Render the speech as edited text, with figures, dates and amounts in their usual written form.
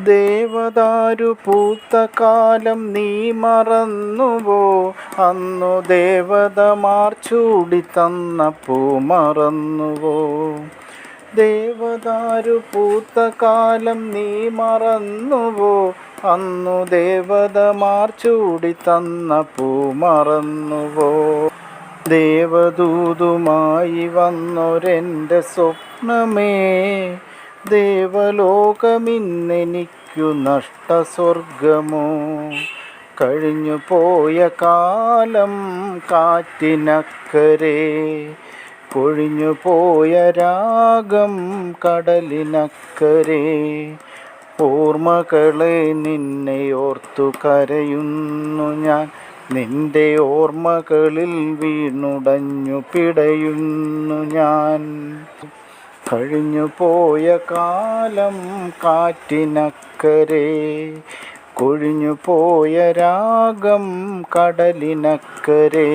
ദേവദാരു പൂത്ത കാലം നീ മറന്നുവോ? അന്നു ദേവതമാർ ചൂടി തന്ന പൂ മറന്നുവോ? ദേവദാരു പൂത്ത കാലം നീ മറന്നുവോ? അന്നു ദേവതമാർ ചൂടി തന്ന പൂ മറന്നുവോ? ദേവദൂതുമായി വന്നൊരെൻ്റെ സ്വപ്നമേ, ദേവലോകമിന്നെനിക്കു നഷ്ടസ്വർഗമോ? കഴിഞ്ഞു പോയ കാലം കാറ്റിനക്കരെ, കൊഴിഞ്ഞു പോയ രാഗം കടലിനക്കരെ. ഓർമ്മകളെ നിന്നെ ഓർത്തു കരയുന്നു ഞാൻ, നിന്റെ ഓർമ്മകളിൽ വീണുടഞ്ഞു പിടയുന്നു ഞാൻ. കഴിഞ്ഞു പോയ കാലം കാറ്റിനക്കരെ, കൊഴിഞ്ഞു പോയ രാഗം കടലിനക്കരെ.